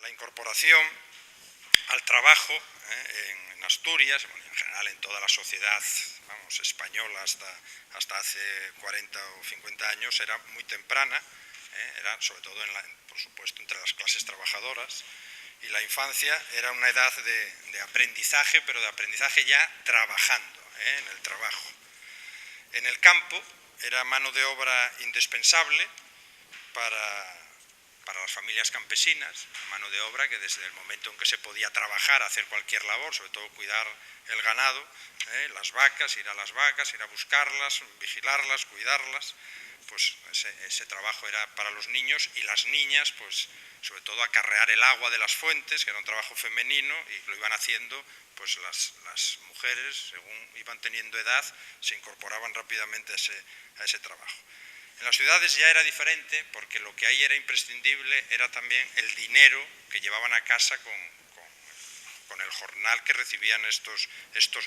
la incorporación al trabajo en Asturias, bueno, en general en toda la sociedad, vamos, española hasta hace 40 o 50 años era muy temprana, era sobre todo, por supuesto, entre las clases trabajadoras, y la infancia era una edad de aprendizaje, pero de aprendizaje ya trabajando, en el trabajo. En el campo era mano de obra indispensable para las familias campesinas, mano de obra que desde el momento en que se podía trabajar, hacer cualquier labor, sobre todo cuidar el ganado, las vacas, ir a las vacas, ir a buscarlas, vigilarlas, cuidarlas, pues ese trabajo era para los niños, y las niñas, pues sobre todo acarrear el agua de las fuentes, que era un trabajo femenino, y lo iban haciendo pues las mujeres, según iban teniendo edad, se incorporaban rápidamente a ese trabajo. En las ciudades ya era diferente, porque lo que ahí era imprescindible era también el dinero que llevaban a casa con el jornal que recibían estos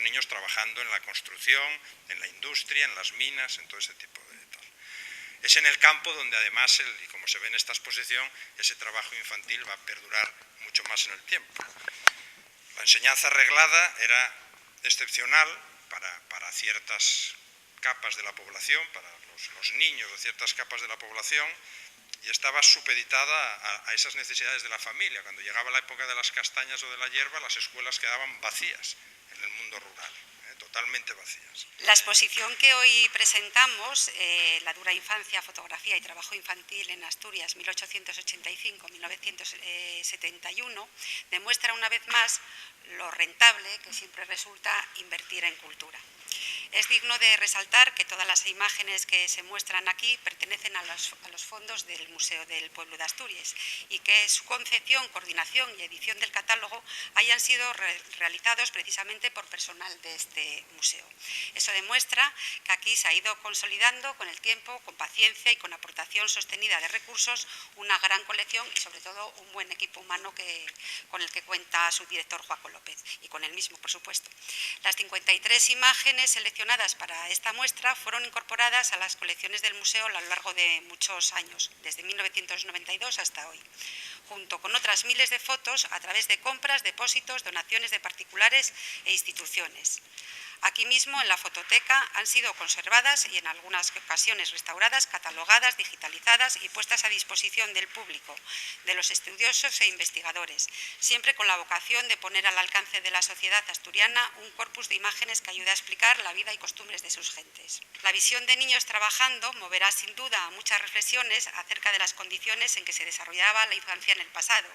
niños trabajando en la construcción, en la industria, en las minas, en todo ese tipo de tal. Es en el campo donde además, y como se ve en esta exposición, ese trabajo infantil va a perdurar mucho más en el tiempo. La enseñanza reglada era excepcional para ciertas capas de la población, para los niños de ciertas capas de la población, y estaba supeditada a esas necesidades de la familia. Cuando llegaba la época de las castañas o de la hierba, las escuelas quedaban vacías en el mundo rural, totalmente vacías. La exposición que hoy presentamos, La dura infancia, fotografía y trabajo infantil en Asturias 1885-1971, demuestra una vez más lo rentable que siempre resulta invertir en cultura. Es digno de resaltar que todas las imágenes que se muestran aquí pertenecen a los fondos del Museo del Pueblo de Asturias, y que su concepción, coordinación y edición del catálogo hayan sido realizados precisamente por personal de este museo. Eso demuestra que aquí se ha ido consolidando con el tiempo, con paciencia y con aportación sostenida de recursos, una gran colección y sobre todo un buen equipo humano con el que cuenta su director Joaco López, y con él mismo, por supuesto. Las 53 imágenes seleccionadas para esta muestra fueron incorporadas a las colecciones del museo a lo largo de muchos años, desde 1992 hasta hoy, junto con otras miles de fotos a través de compras, depósitos, donaciones de particulares e instituciones. Aquí mismo, en la fototeca, han sido conservadas y en algunas ocasiones restauradas, catalogadas, digitalizadas y puestas a disposición del público, de los estudiosos e investigadores, siempre con la vocación de poner al alcance de la sociedad asturiana un corpus de imágenes que ayude a explicar la vida y costumbres de sus gentes. La visión de niños trabajando moverá sin duda a muchas reflexiones acerca de las condiciones en que se desarrollaba la infancia en el pasado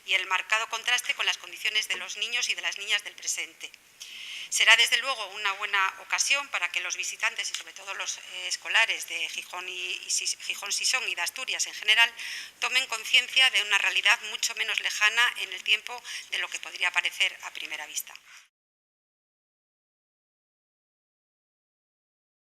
y el marcado contraste con las condiciones de los niños y de las niñas del presente. Será desde luego una buena ocasión para que los visitantes y sobre todo los escolares de Gijón Sisón y de Asturias en general tomen conciencia de una realidad mucho menos lejana en el tiempo de lo que podría parecer a primera vista.